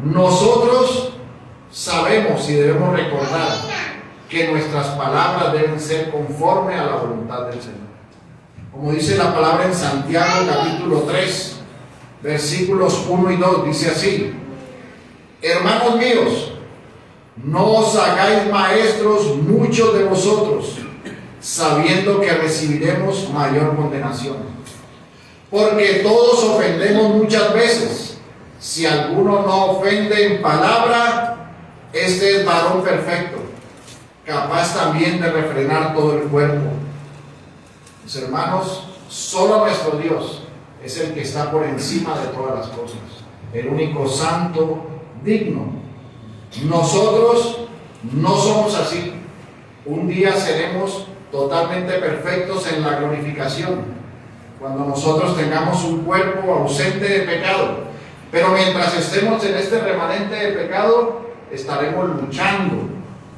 nosotros sabemos y debemos recordar que nuestras palabras deben ser conforme a la voluntad del Señor. Como dice la palabra en Santiago capítulo 3, versículos 1 y 2, dice así: hermanos míos, no os hagáis maestros muchos de vosotros, sabiendo que recibiremos mayor condenación. Porque todos ofendemos muchas veces. Si alguno no ofende en palabra, este es varón perfecto, capaz también de refrenar todo el cuerpo. Mis hermanos, solo nuestro Dios es el que está por encima de todas las cosas, el único santo, digno. Nosotros no somos así. Un día seremos totalmente perfectos en la glorificación, cuando nosotros tengamos un cuerpo ausente de pecado. Pero mientras estemos en este remanente de pecado, estaremos luchando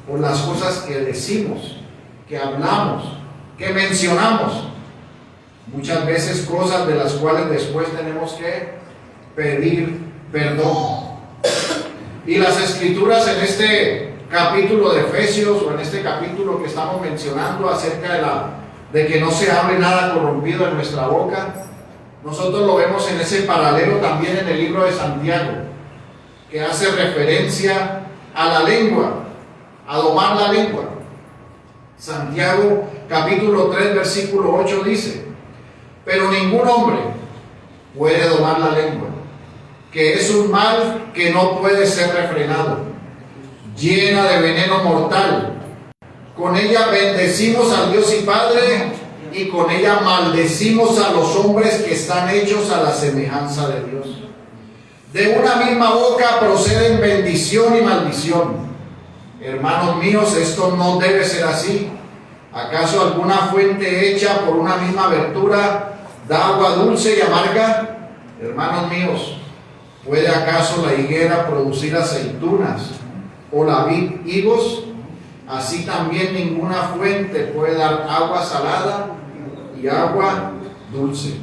por las cosas que decimos, que hablamos, que mencionamos. Muchas veces cosas de las cuales después tenemos que pedir perdón. Y las escrituras en este capítulo de Efesios, o en este capítulo que estamos mencionando acerca de que no se hable nada corrompido en nuestra boca, nosotros lo vemos en ese paralelo también en el libro de Santiago, que hace referencia a la lengua, a domar la lengua. Santiago capítulo 3 versículo 8 dice: pero ningún hombre puede domar la lengua, que es un mal que no puede ser refrenado, llena de veneno mortal. Con ella bendecimos al Dios y Padre, y con ella maldecimos a los hombres que están hechos a la semejanza de Dios. De una misma boca proceden bendición y maldición. Hermanos míos, esto no debe ser así. ¿Acaso alguna fuente hecha por una misma abertura da agua dulce y amarga? Hermanos míos, ¿puede acaso la higuera producir aceitunas o la vid higos? Así también ninguna fuente puede dar agua salada y agua dulce.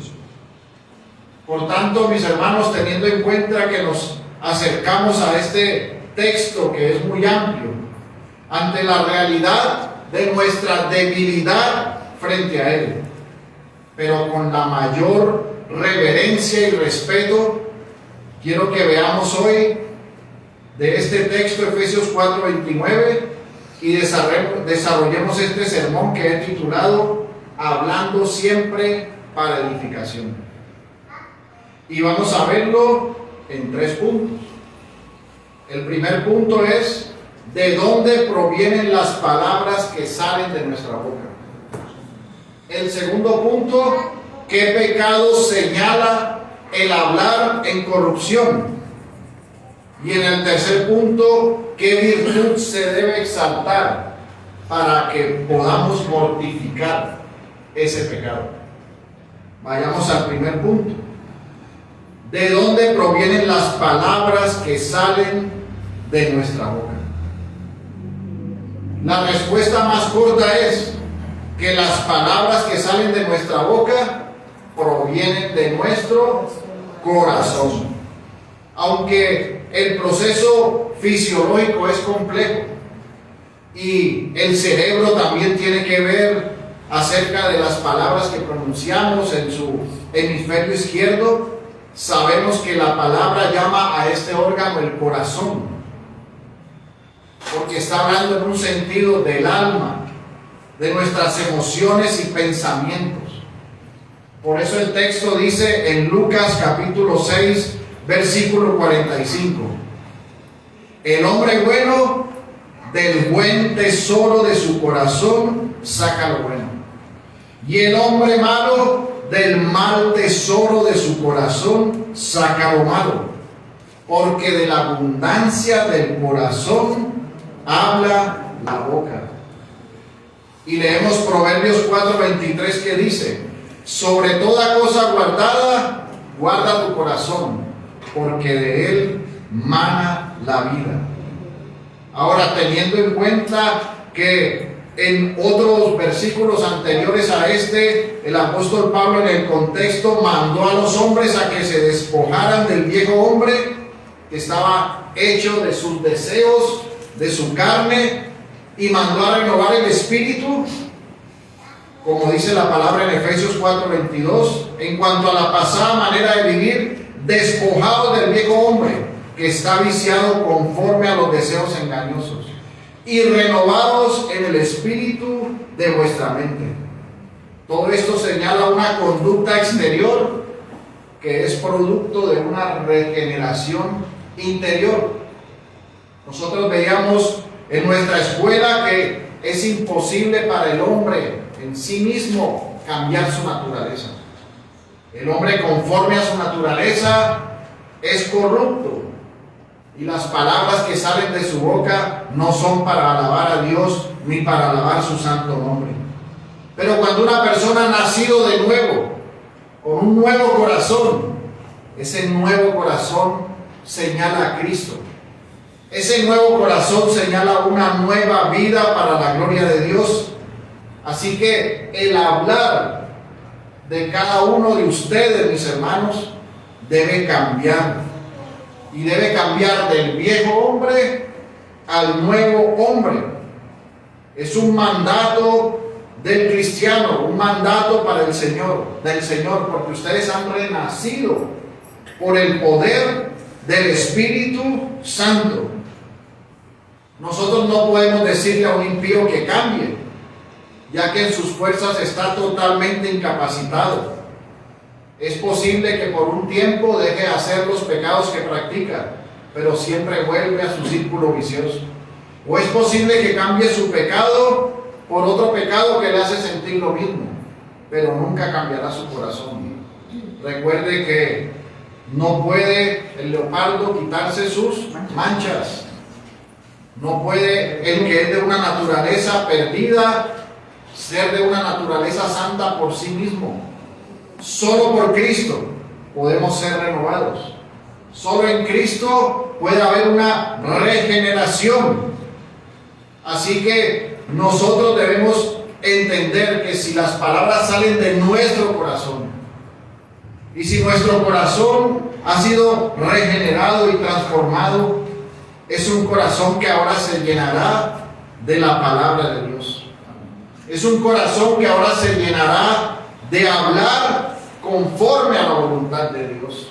Por tanto, mis hermanos, teniendo en cuenta que nos acercamos a este texto que es muy amplio, ante la realidad de nuestra debilidad frente a él, pero con la mayor reverencia y respeto, quiero que veamos hoy de este texto, Efesios 4:29, y desarrollemos este sermón que he titulado Hablando siempre para edificación. Y vamos a verlo en 3 puntos. El primer punto es: ¿de dónde provienen las palabras que salen de nuestra boca? El segundo punto: ¿qué pecado señala el hablar en corrupción? Y en el tercer punto: ¿qué virtud se debe exaltar para que podamos mortificar ese pecado? Vayamos al primer punto. ¿De dónde provienen las palabras que salen de nuestra boca? La respuesta más corta es que las palabras que salen de nuestra boca provienen de nuestro corazón. Aunque el proceso fisiológico es complejo y el cerebro también tiene que ver acerca de las palabras que pronunciamos en su hemisferio izquierdo, sabemos que la palabra llama a este órgano el corazón, porque está hablando en un sentido del alma, de nuestras emociones y pensamientos. Por eso el texto dice en Lucas capítulo 6 versículo 45: el hombre bueno del buen tesoro de su corazón saca lo bueno, y el hombre malo del mal tesoro de su corazón saca lo malo, porque de la abundancia del corazón habla la boca. Y leemos Proverbios 4:23 que dice: sobre toda cosa guardada, guarda tu corazón, porque de él mana la vida. Ahora, teniendo en cuenta que en otros versículos anteriores a este, el apóstol Pablo en el contexto mandó a los hombres a que se despojaran del viejo hombre, que estaba hecho de sus deseos, de su carne, y mandó a renovar el espíritu, como dice la palabra en Efesios 4:22, en cuanto a la pasada manera de vivir, despojados del viejo hombre, que está viciado conforme a los deseos engañosos, y renovados en el espíritu de vuestra mente. Todo esto señala una conducta exterior que es producto de una regeneración interior. Nosotros veíamos en nuestra escuela que es imposible para el hombre en sí mismo cambiar su naturaleza. El hombre, conforme a su naturaleza, es corrupto, y las palabras que salen de su boca no son para alabar a Dios ni para alabar su santo nombre. Pero cuando una persona ha nacido de nuevo, con un nuevo corazón, ese nuevo corazón señala a Cristo. Ese nuevo corazón señala una nueva vida para la gloria de Dios. Así que el hablar de cada uno de ustedes, mis hermanos, debe cambiar. Y debe cambiar del viejo hombre al nuevo hombre. Es un mandato del cristiano, un mandato para el Señor, del Señor, porque ustedes han renacido por el poder del Espíritu Santo. Nosotros no podemos decirle a un impío que cambie, ya que en sus fuerzas está totalmente incapacitado. Es posible que por un tiempo deje de hacer los pecados que practica, pero siempre vuelve a su círculo vicioso. O es posible que cambie su pecado por otro pecado que le hace sentir lo mismo, pero nunca cambiará su corazón. Recuerde que no puede el leopardo quitarse sus manchas. No puede el que es de una naturaleza perdida ser de una naturaleza santa por sí mismo. Solo por Cristo podemos ser renovados. Solo en Cristo puede haber una regeneración. Así que nosotros debemos entender que si las palabras salen de nuestro corazón, y si nuestro corazón ha sido regenerado y transformado, es un corazón que ahora se llenará de la palabra de Dios. Es un corazón que ahora se llenará de hablar conforme a la voluntad de Dios.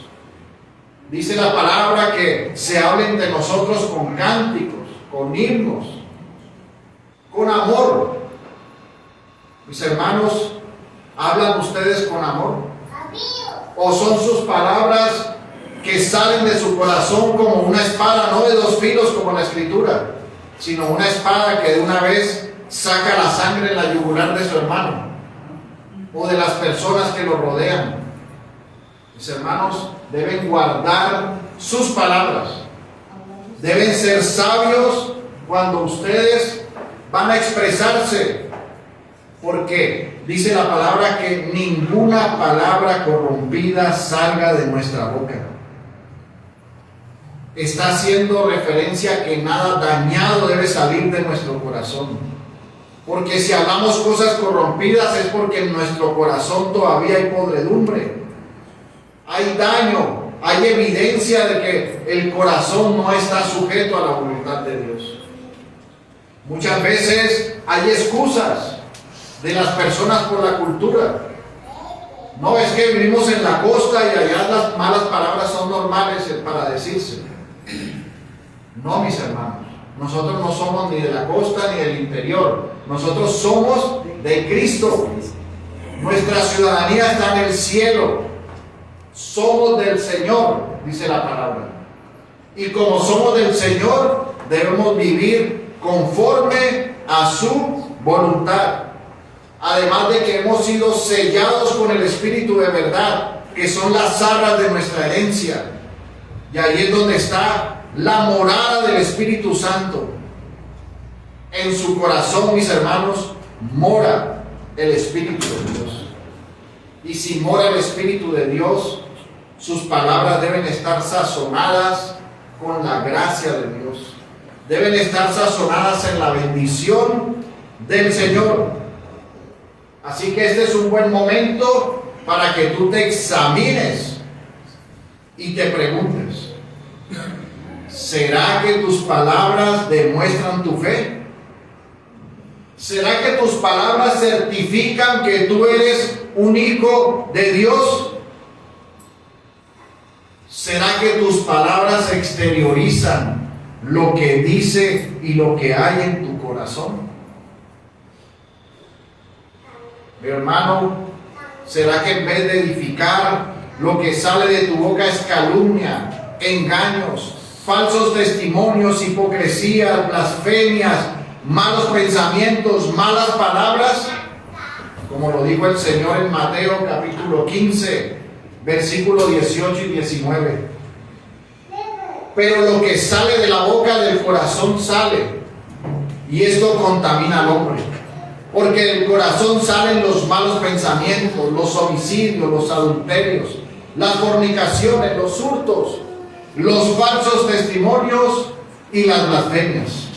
Dice la palabra que se hable entre nosotros con cánticos, con himnos, con amor. Mis hermanos, ¿hablan ustedes con amor? ¿O son sus palabras que salen de su corazón como una espada, no de dos filos como la Escritura, sino una espada que de una vez saca la sangre en la yugular de su hermano o de las personas que lo rodean? Mis hermanos, deben guardar sus palabras. Deben ser sabios cuando ustedes van a expresarse, porque dice la palabra que ninguna palabra corrompida salga de nuestra boca. Está haciendo referencia a que nada dañado debe salir de nuestro corazón. Porque si hablamos cosas corrompidas es porque en nuestro corazón todavía hay podredumbre, hay daño, hay evidencia de que el corazón no está sujeto a la voluntad de Dios. Muchas veces hay excusas de las personas por la cultura. No, es que vivimos en la costa y allá las malas palabras son normales para decirse. No, mis hermanos, nosotros no somos ni de la costa ni del interior. Nosotros somos de Cristo. Nuestra ciudadanía está en el cielo. Somos del Señor, dice la palabra. Y como somos del Señor, debemos vivir conforme a su voluntad. Además de que hemos sido sellados con el Espíritu de verdad, que son las arras de nuestra herencia. Y ahí es donde está la morada del Espíritu Santo. En su corazón, mis hermanos, mora el Espíritu de Dios. Y si mora el Espíritu de Dios, sus palabras deben estar sazonadas con la gracia de Dios. Deben estar sazonadas en la bendición del Señor. Así que este es un buen momento para que tú te examines y te preguntes: ¿será que tus palabras demuestran tu fe? ¿Será que tus palabras certifican que tú eres un hijo de Dios? ¿Será que tus palabras exteriorizan lo que dice y lo que hay en tu corazón? Mi hermano, ¿será que en vez de edificar, lo que sale de tu boca es calumnia, engaños, falsos testimonios, hipocresías, blasfemias, malos pensamientos, malas palabras? Como lo dijo el Señor en Mateo capítulo 15, versículos 18 y 19. Pero lo que sale de la boca del corazón sale, y esto contamina al hombre. Porque del corazón salen los malos pensamientos, los homicidios, los adulterios, las fornicaciones, los hurtos, los falsos testimonios y las blasfemias.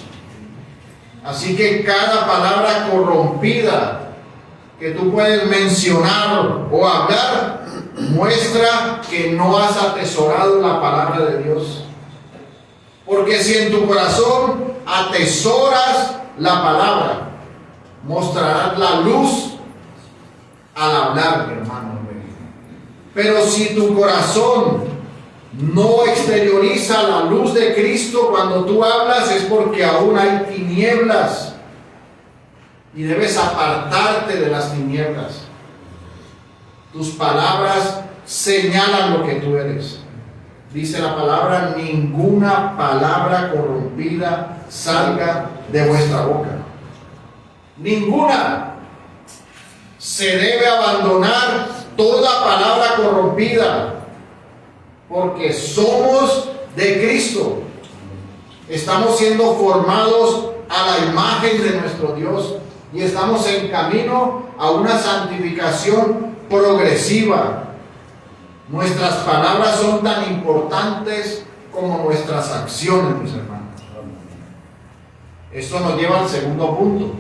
Así que cada palabra corrompida que tú puedes mencionar o hablar muestra que no has atesorado la palabra de Dios. Porque si en tu corazón atesoras la palabra, mostrarás la luz al hablar, mi hermano. Pero si tu corazón no exterioriza la luz de Cristo cuando tú hablas, es porque aún hay tinieblas y debes apartarte de las tinieblas. Tus palabras señalan lo que tú eres. Dice la palabra: ninguna palabra corrompida salga de vuestra boca. Ninguna. Se debe abandonar toda palabra corrompida, porque somos de Cristo. Estamos siendo formados a la imagen de nuestro Dios y estamos en camino a una santificación progresiva. Nuestras palabras son tan importantes como nuestras acciones, mis hermanos. Esto nos lleva al segundo punto.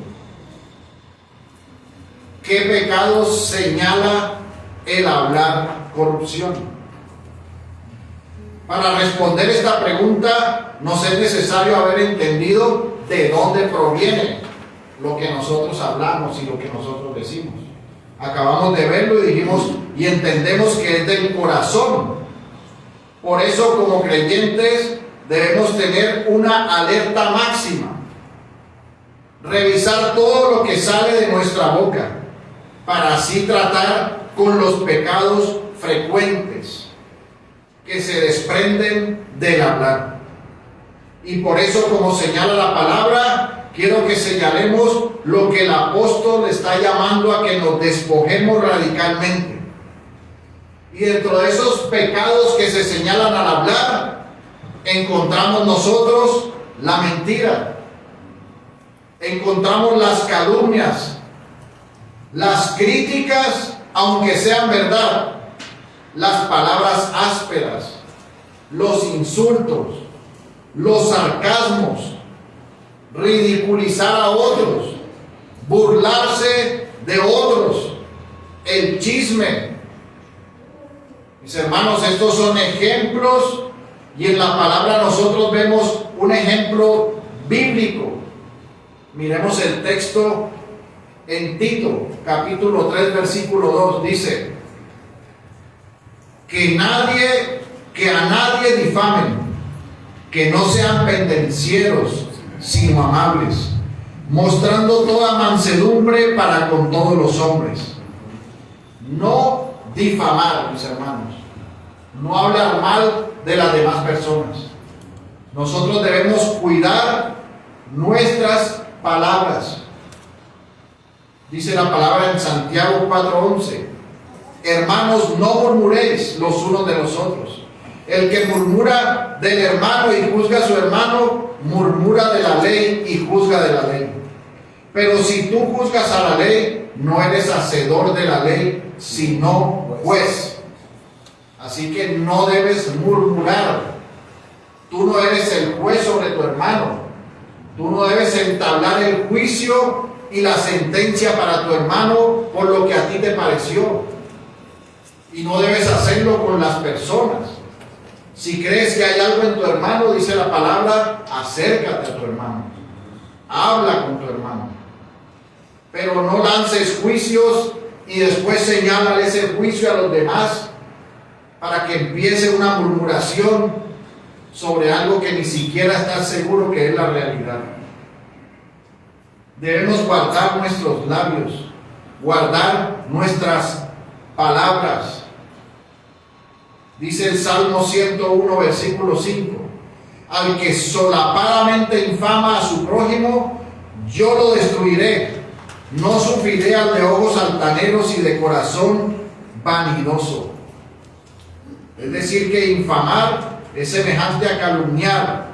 ¿Qué pecados señala el hablar corrupción? Para responder esta pregunta nos es necesario haber entendido de dónde proviene lo que nosotros hablamos y lo que nosotros decimos. Acabamos de verlo y dijimos y entendemos que es del corazón. Por eso, como creyentes, debemos tener una alerta máxima. Revisar todo lo que sale de nuestra boca, para así tratar con los pecados frecuentes que se desprenden del hablar. Y por eso, como señala la palabra, quiero que señalemos lo que el apóstol está llamando a que nos despojemos radicalmente. Y dentro de esos pecados que se señalan al hablar, encontramos nosotros la mentira, encontramos las calumnias, las críticas, aunque sean verdad, las palabras ásperas, los insultos, los sarcasmos, ridiculizar a otros, burlarse de otros, el chisme. Mis hermanos, estos son ejemplos y en la palabra nosotros vemos un ejemplo bíblico. Miremos el texto en Tito, capítulo 3, versículo 2, dice: que a nadie difamen, que no sean pendencieros, sino amables, mostrando toda mansedumbre para con todos los hombres. No difamar, mis hermanos, no hablar mal de las demás personas. Nosotros debemos cuidar nuestras palabras. Dice la palabra en Santiago 4:11: hermanos, no murmuréis los unos de los otros. El que murmura del hermano y juzga a su hermano, murmura de la ley y juzga de la ley. Pero si tú juzgas a la ley, no eres hacedor de la ley, sino juez. Así que no debes murmurar. Tú no eres el juez sobre tu hermano. Tú no debes entablar el juicio y la sentencia para tu hermano por lo que a ti te pareció. Y no debes hacerlo con las personas, Si crees que hay algo en tu hermano, dice la palabra, acércate a tu hermano. Habla con tu hermano. Pero no lances juicios y después señálale ese juicio a los demás para que empiece una murmuración sobre algo que ni siquiera estás seguro que es la realidad. Debemos guardar nuestros labios, guardar nuestras palabras. Dice el Salmo 101, versículo 5: al que solapadamente infama a su prójimo, yo lo destruiré. No sufriré al de ojos altaneros y de corazón vanidoso. Es decir, que infamar es semejante a calumniar.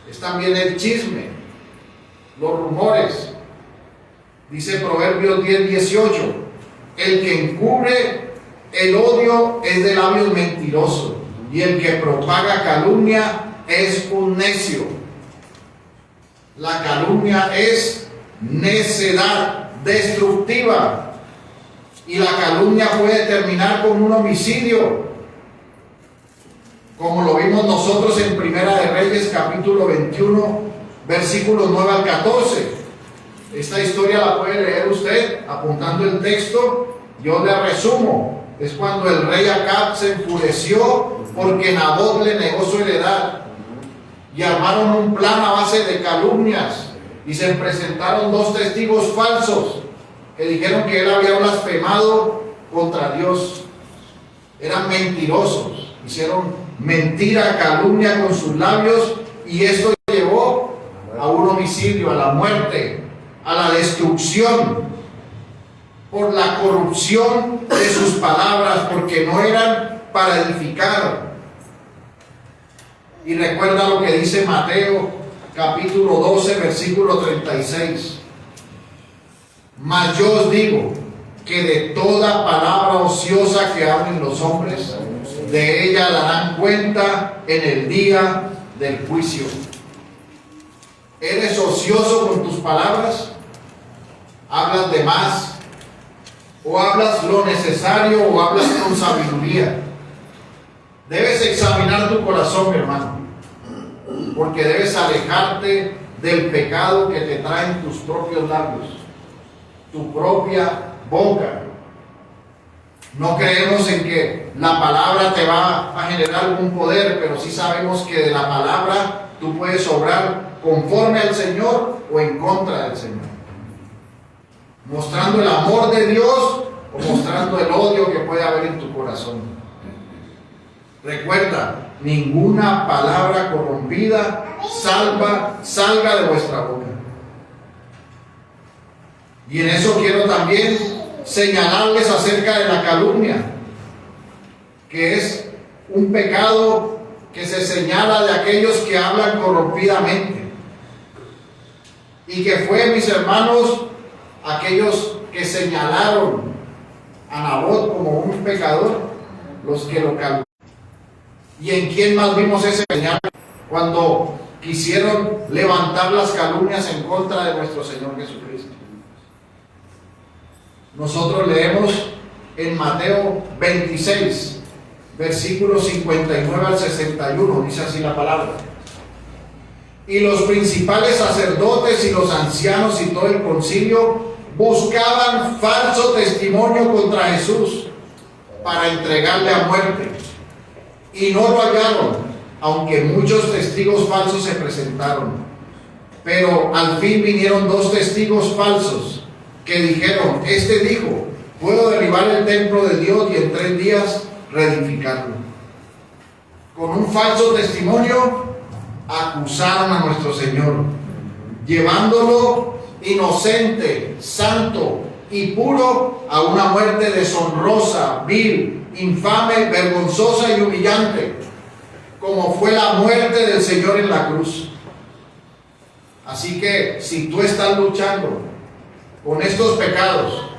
Es también el chisme, los rumores. Dice Proverbios 10:18: el que encubre el odio es de labios mentirosos, y el que propaga calumnia es un necio. La calumnia es necedad destructiva, y la calumnia puede terminar con un homicidio, como lo vimos nosotros en Primera de Reyes capítulo 21 versículos 9 al 14. Esta historia la puede leer usted apuntando el texto. Yo le resumo. Es cuando el rey Acab se enfureció porque Nabot le negó su heredad, y armaron un plan a base de calumnias, y se presentaron dos testigos falsos que dijeron que él había blasfemado contra Dios. Eran mentirosos, hicieron mentira, calumnia con sus labios, y esto llevó a un homicidio, a la muerte, a la destrucción, por la corrupción de sus palabras, porque no eran para edificar. Y recuerda lo que dice Mateo capítulo 12 versículo 36: mas yo os digo que de toda palabra ociosa que hablen los hombres, de ella darán cuenta en el día del juicio. ¿Eres ocioso con tus palabras? ¿Hablas de más? ¿O hablas lo necesario o hablas con sabiduría? Debes examinar tu corazón, mi hermano, porque debes alejarte del pecado que te traen tus propios labios, tu propia boca. No creemos en que la palabra te va a generar algún poder, pero sí sabemos que de la palabra tú puedes obrar conforme al Señor o en contra del Señor, mostrando el amor de Dios o mostrando el odio que puede haber en tu corazón. Recuerda, ninguna palabra corrompida salga de vuestra boca. Y en eso quiero también señalarles acerca de la calumnia, que es un pecado que se señala de aquellos que hablan corrompidamente, y que fue, mis hermanos, aquellos que señalaron a Nabot como un pecador, los que lo calumniaron. ¿Y en quién más vimos ese señal? Cuando quisieron levantar las calumnias en contra de nuestro Señor Jesucristo. Nosotros leemos en Mateo 26, versículos 59 al 61, dice así la palabra: y los principales sacerdotes y los ancianos y todo el concilio buscaban falso testimonio contra Jesús para entregarle a muerte, y no lo hallaron, aunque muchos testigos falsos se presentaron. Pero al fin vinieron dos testigos falsos que dijeron: este dijo, puedo derribar el templo de Dios y en 3 días reedificarlo. Con un falso testimonio acusaron a nuestro Señor, llevándolo inocente, santo y puro a una muerte deshonrosa, vil, infame, vergonzosa y humillante, como fue la muerte del Señor en la cruz. Así que si tú estás luchando con estos pecados,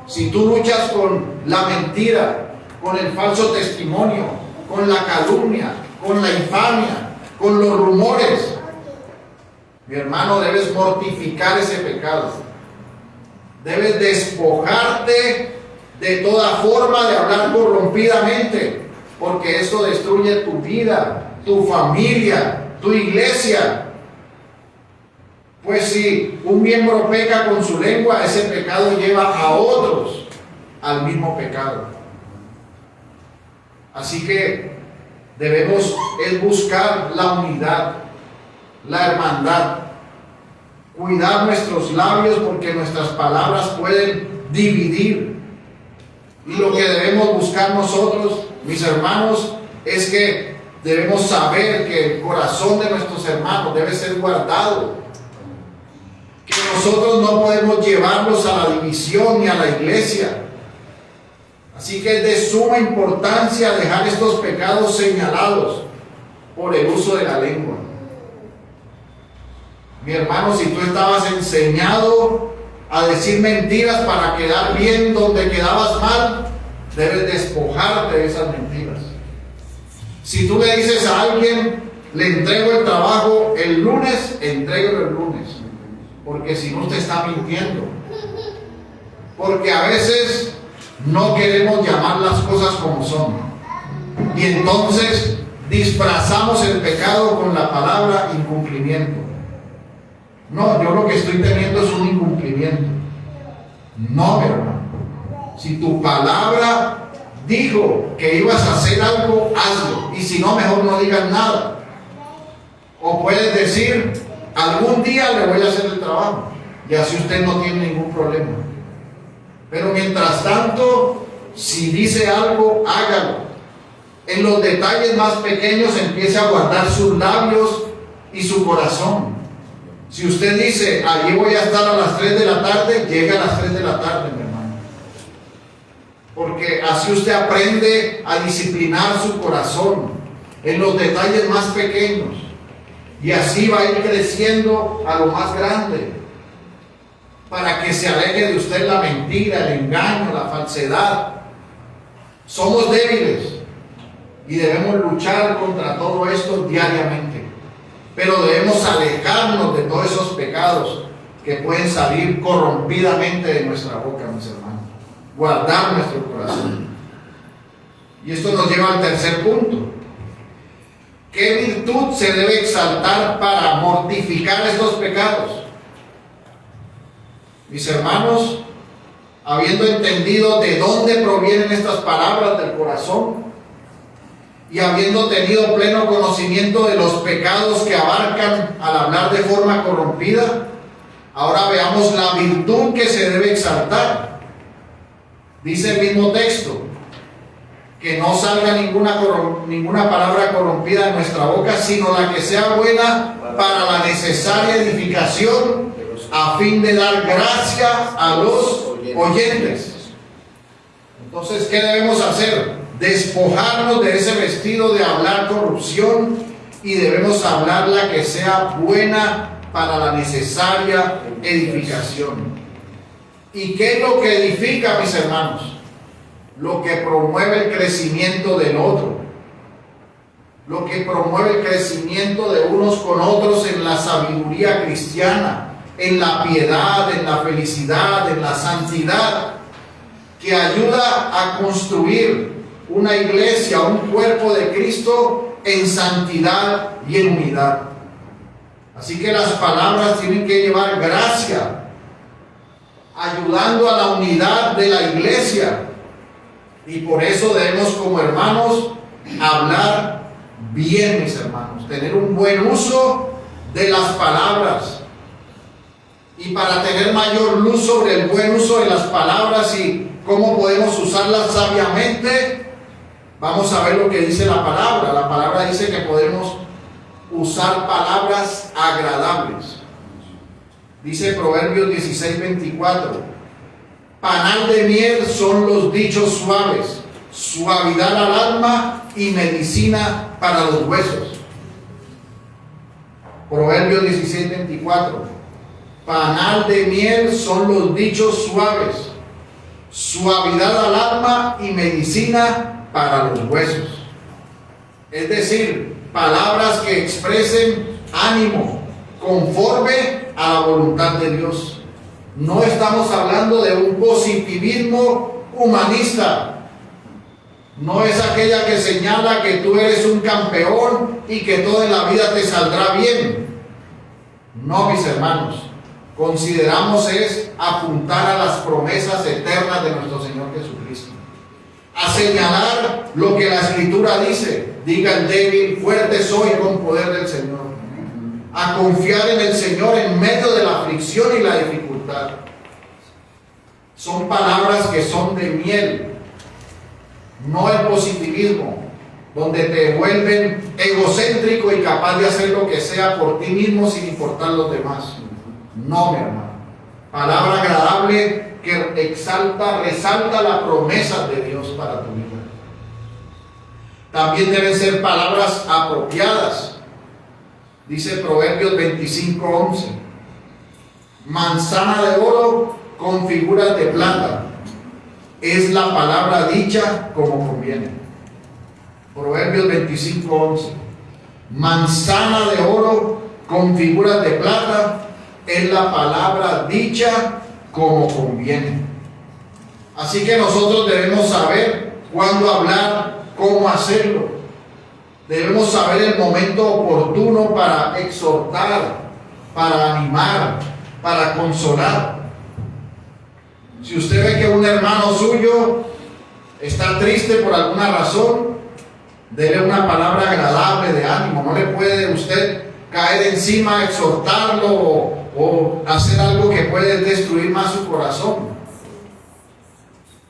si tú luchas con la mentira, con el falso testimonio, con la calumnia, con la infamia, con los rumores, mi hermano, debes mortificar ese pecado. Debes despojarte de toda forma de hablar corrompidamente, porque esto destruye tu vida, tu familia, tu iglesia. Pues si un miembro peca con su lengua, ese pecado lleva a otros al mismo pecado. Así que debemos buscar la unidad, la hermandad, cuidar nuestros labios porque nuestras palabras pueden dividir. Y lo que debemos buscar nosotros, mis hermanos, es que debemos saber que el corazón de nuestros hermanos debe ser guardado. Que nosotros no podemos llevarlos a la división ni a la iglesia. Así que es de suma importancia dejar estos pecados señalados por el uso de la lengua. Mi hermano, si tú estabas enseñado a decir mentiras para quedar bien donde quedabas mal, debes despojarte de esas mentiras. Si tú le dices a alguien, le entrego el trabajo el lunes, entrégalo el lunes, porque si no te está mintiendo. Porque a veces no queremos llamar las cosas como son, y entonces disfrazamos el pecado con la palabra incumplimiento. No, yo lo que estoy teniendo es un incumplimiento. No, mi hermano. Si tu palabra dijo que ibas a hacer algo, hazlo. Y si no, mejor no digas nada. O puedes decir, algún día le voy a hacer el trabajo. Y así usted no tiene ningún problema. Pero mientras tanto, si dice algo, hágalo. En los detalles más pequeños empiece a guardar sus labios y su corazón. Si usted dice, allí voy a estar a las 3 de la tarde, llega a las 3 de la tarde, mi hermano. Porque así usted aprende a disciplinar su corazón en los detalles más pequeños. Y así va a ir creciendo a lo más grande. Para que se aleje de usted la mentira, el engaño, la falsedad. Somos débiles y debemos luchar contra todo esto diariamente. Pero debemos alejarnos de todos esos pecados que pueden salir corrompidamente de nuestra boca, mis hermanos. Guardar nuestro corazón. Y esto nos lleva al tercer punto. ¿Qué virtud se debe exaltar para mortificar estos pecados? Mis hermanos, habiendo entendido de dónde provienen estas palabras del corazón, y habiendo tenido pleno conocimiento de los pecados que abarcan al hablar de forma corrompida, ahora veamos la virtud que se debe exaltar. Dice el mismo texto, que no salga ninguna palabra corrompida de nuestra boca, sino la que sea buena para la necesaria edificación, a fin de dar gracia a los oyentes. Entonces, ¿qué debemos hacer? Despojarnos de ese vestido de hablar corrupción y debemos hablar la que sea buena para la necesaria edificación. ¿Y qué es lo que edifica, mis hermanos? Lo que promueve el crecimiento del otro, lo que promueve el crecimiento de unos con otros en la sabiduría cristiana, en la piedad, en la felicidad, en la santidad, que ayuda a construir una iglesia, un cuerpo de Cristo en santidad y en unidad. Así que las palabras tienen que llevar gracia, ayudando a la unidad de la iglesia. Y por eso debemos, como hermanos, hablar bien, mis hermanos, tener un buen uso de las palabras. Y para tener mayor luz sobre el buen uso de las palabras y cómo podemos usarlas sabiamente, vamos a ver lo que dice la palabra. La palabra dice que podemos usar palabras agradables. Dice Proverbios 16:24, panal de miel son los dichos suaves, suavidad al alma y medicina para los huesos. Proverbios 16:24, panal de miel son los dichos suaves, suavidad al alma y medicina para los huesos. Es decir, palabras que expresen ánimo conforme a la voluntad de Dios. No estamos hablando de un positivismo humanista. No es aquella que señala que tú eres un campeón y que todo en la vida te saldrá bien. No, mis hermanos. Consideramos es apuntar a las promesas eternas de nuestro Señor Jesucristo. A señalar lo que la Escritura dice. Diga el débil, fuerte soy con poder del Señor. A confiar en el Señor en medio de la aflicción y la dificultad. Son palabras que son de miel. No el positivismo, donde te vuelven egocéntrico y capaz de hacer lo que sea por ti mismo sin importar los demás. No, mi hermano. Palabra agradable que exalta, resalta la promesa de Dios para tu vida. También deben ser palabras apropiadas. Dice Proverbios 25:11. Manzana de oro con figuras de plata. Es la palabra dicha como conviene. Proverbios 25:11. Manzana de oro con figuras de plata es la palabra dicha como conviene. Así que nosotros debemos saber cuándo hablar, cómo hacerlo. Debemos saber el momento oportuno para exhortar, para animar, para consolar. Si usted ve que un hermano suyo está triste por alguna razón, dele una palabra agradable de ánimo. No le puede usted caer encima, exhortarlo o hacer algo que puede destruir más su corazón.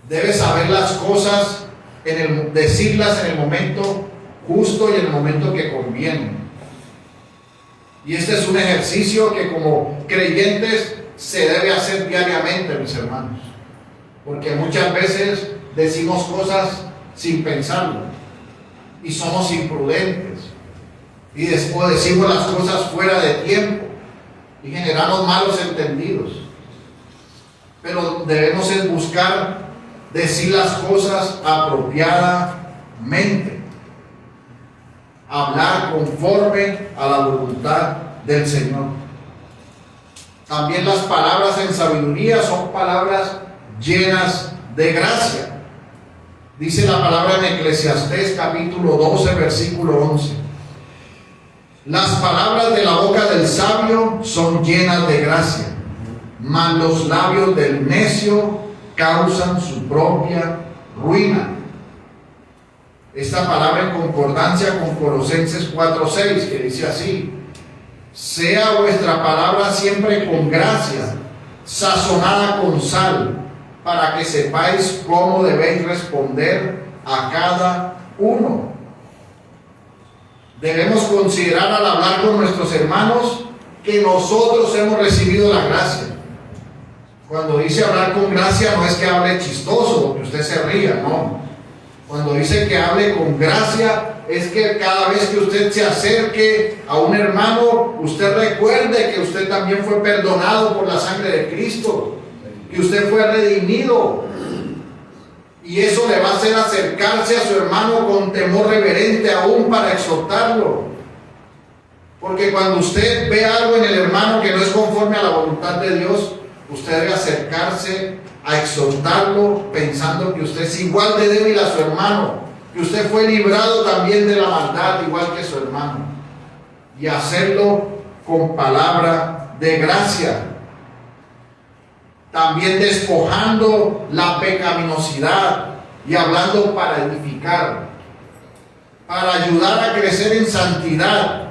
Debe saber las cosas, decirlas en el momento justo y en el momento que conviene. Y este es un ejercicio que como creyentes se debe hacer diariamente, mis hermanos, porque muchas veces decimos cosas sin pensarlo y somos imprudentes y después decimos las cosas fuera de tiempo y generamos malos entendidos. Pero debemos buscar decir las cosas apropiadamente, hablar conforme a la voluntad del Señor. También las palabras en sabiduría son palabras llenas de gracia. Dice la palabra en Eclesiastés capítulo 12 versículo 11. Las palabras de la boca del sabio son llenas de gracia, mas los labios del necio causan su propia ruina. Esta palabra en concordancia con Colosenses 4:6, que dice así: sea vuestra palabra siempre con gracia, sazonada con sal, para que sepáis cómo debéis responder a cada uno. Debemos considerar al hablar con nuestros hermanos que nosotros hemos recibido la gracia. Cuando dice hablar con gracia, no es que hable chistoso o que usted se ría, no. Cuando dice que hable con gracia, es que cada vez que usted se acerque a un hermano, usted recuerde que usted también fue perdonado por la sangre de Cristo, que usted fue redimido. Y eso le va a hacer acercarse a su hermano con temor reverente aún para exhortarlo. Porque cuando usted ve algo en el hermano que no es conforme a la voluntad de Dios, usted debe acercarse a exhortarlo pensando que usted es igual de débil a su hermano, que usted fue librado también de la maldad igual que su hermano, y hacerlo con palabra de gracia. También despojando la pecaminosidad y hablando para edificar, para ayudar a crecer en santidad.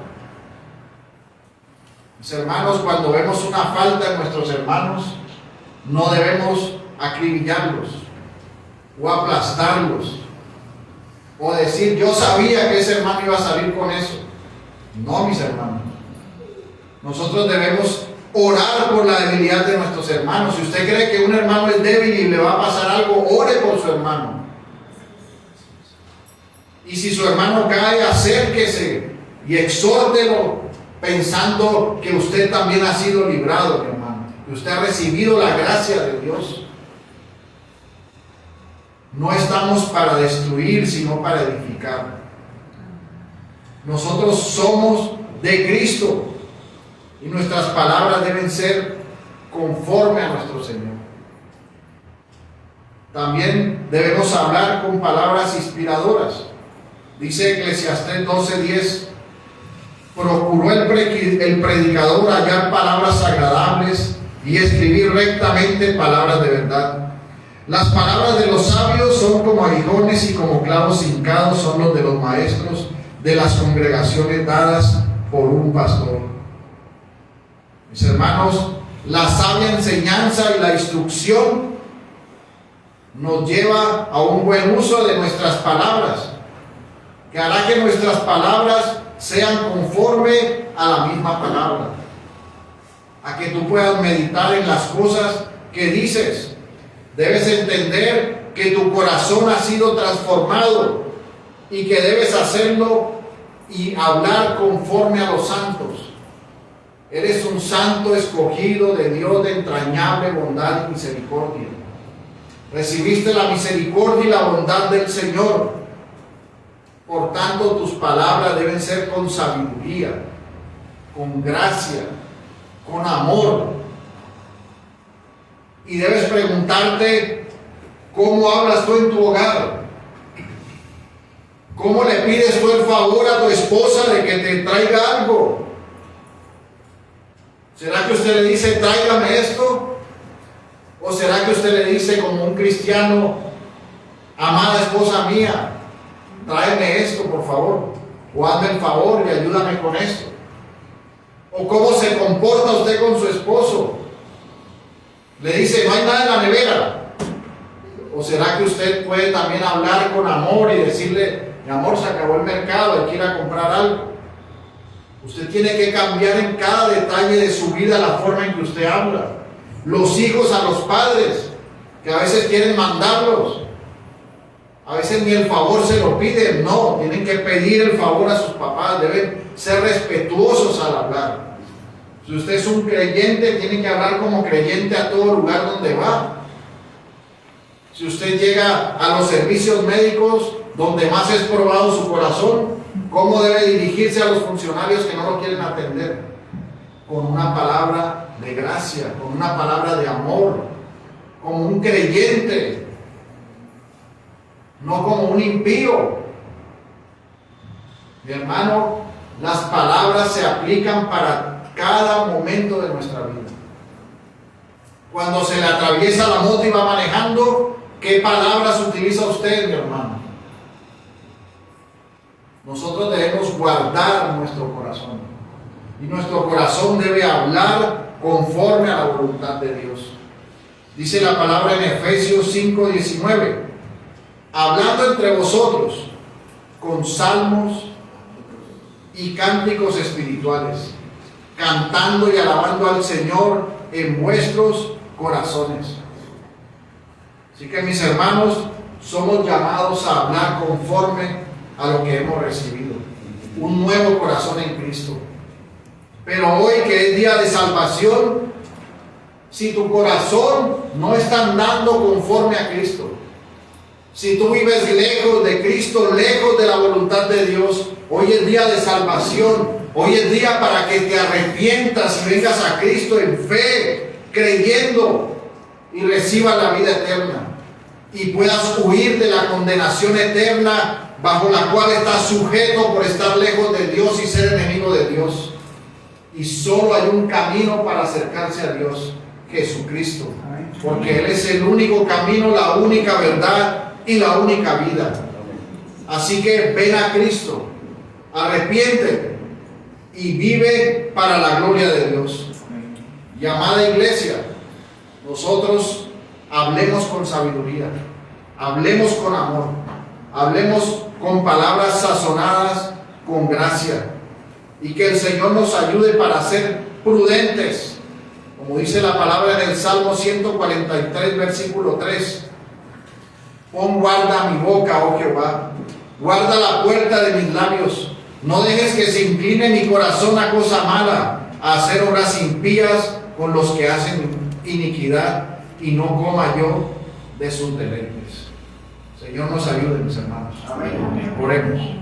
Mis hermanos, cuando vemos una falta en nuestros hermanos, no debemos acribillarlos o aplastarlos o decir yo sabía que ese hermano iba a salir con eso. No, mis hermanos, nosotros debemos orar por la debilidad de nuestros hermanos. Si usted cree que un hermano es débil y le va a pasar algo, ore por su hermano. Y si su hermano cae, acérquese y exhórtelo pensando que usted también ha sido librado, mi hermano, que usted ha recibido la gracia de Dios. No estamos para destruir, sino para edificar. Nosotros somos de Cristo y nuestras palabras deben ser conforme a nuestro Señor. También debemos hablar con palabras inspiradoras. Dice Eclesiastés 12:10, procuró el predicador hallar palabras agradables y escribir rectamente palabras de verdad. Las palabras de los sabios son como aguijones y como clavos hincados son los de los maestros de las congregaciones dadas por un pastor. Mis hermanos, la sabia enseñanza y la instrucción nos lleva a un buen uso de nuestras palabras, que hará que nuestras palabras sean conforme a la misma palabra, a que tú puedas meditar en las cosas que dices. Debes entender que tu corazón ha sido transformado y que debes hacerlo y hablar conforme a los santos. Eres un santo escogido de Dios de entrañable bondad y misericordia. Recibiste la misericordia y la bondad del Señor. Por tanto, tus palabras deben ser con sabiduría, con gracia, con amor. Y debes preguntarte, ¿cómo hablas tú en tu hogar? ¿Cómo le pides tú el favor a tu esposa de que te traiga algo? ¿Será que usted le dice, tráigame esto? ¿O será que usted le dice como un cristiano, amada esposa mía, tráeme esto por favor? O hazme el favor y ayúdame con esto. ¿O cómo se comporta usted con su esposo? Le dice, no hay nada en la nevera. ¿O será que usted puede también hablar con amor y decirle, mi amor, se acabó el mercado, hay que ir a comprar algo? Usted tiene que cambiar en cada detalle de su vida la forma en que usted habla. Los hijos a los padres, que a veces quieren mandarlos. A veces ni el favor se lo piden, no, tienen que pedir el favor a sus papás, deben ser respetuosos al hablar. Si usted es un creyente, tiene que hablar como creyente a todo lugar donde va. Si usted llega a los servicios médicos, donde más es probado su corazón, ¿cómo debe dirigirse a los funcionarios que no lo quieren atender? Con una palabra de gracia, con una palabra de amor, como un creyente, no como un impío. Mi hermano, las palabras se aplican para cada momento de nuestra vida. Cuando se le atraviesa la moto y va manejando, ¿qué palabras utiliza usted, mi hermano? Nosotros debemos guardar nuestro corazón. Y nuestro corazón debe hablar conforme a la voluntad de Dios. Dice la palabra en Efesios 5:19, hablando entre vosotros con salmos y cánticos espirituales, cantando y alabando al Señor en vuestros corazones. Así que, mis hermanos, somos llamados a hablar conforme a lo que hemos recibido, un nuevo corazón en Cristo. Pero hoy, que es día de salvación, si tu corazón no está andando conforme a Cristo, si tú vives lejos de Cristo, lejos de la voluntad de Dios, hoy es día de salvación. Hoy es día para que te arrepientas y vengas a Cristo en fe, creyendo, y recibas la vida eterna y puedas huir de la condenación eterna bajo la cual estás sujeto por estar lejos de Dios y ser enemigo de Dios. Y solo hay un camino para acercarse a Dios, Jesucristo, porque Él es el único camino, la única verdad y la única vida. Así que ven a Cristo, arrepiéntete y vive para la gloria de Dios. Y amada iglesia, nosotros hablemos con sabiduría, hablemos con amor, hablemos con palabras sazonadas con gracia, y que el Señor nos ayude para ser prudentes, como dice la palabra en el Salmo 143, versículo 3. Pon guarda a mi boca, oh Jehová, guarda la puerta de mis labios. No dejes que se incline mi corazón a cosa mala, a hacer obras impías con los que hacen iniquidad, y no coma yo de sus deleites. Señor, nos ayude, mis hermanos. Amén. Oremos.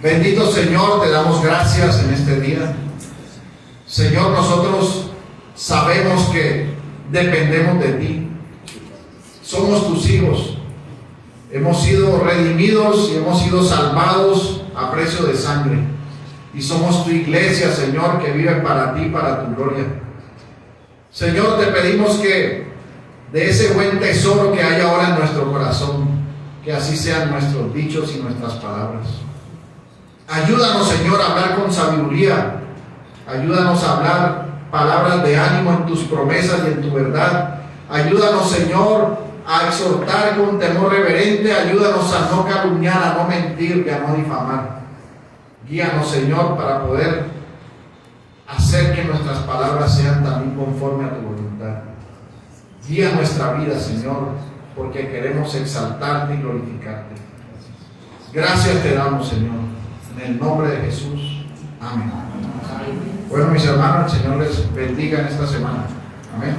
Bendito Señor, te damos gracias en este día. Señor, nosotros sabemos que dependemos de ti. somos tus hijos. Hemos sido redimidos y hemos sido salvados a precio de sangre. Y somos tu iglesia, Señor, que vive para ti, para tu gloria. Señor, te pedimos que de ese buen tesoro que hay ahora en nuestro corazón, que así sean nuestros dichos y nuestras palabras. Ayúdanos, Señor, a hablar con sabiduría. Ayúdanos a hablar palabras de ánimo en tus promesas y en tu verdad. Ayúdanos, Señor, a exhortar con temor reverente. Ayúdanos a no calumniar, a no mentir y a no difamar. Guíanos, Señor, para poder hacer que nuestras palabras sean también conforme a tu voluntad. Guía nuestra vida, Señor, porque queremos exaltarte y glorificarte. Gracias te damos, Señor, en el nombre de Jesús. Amén. Bueno, mis hermanos, el Señor les bendiga en esta semana. Amén.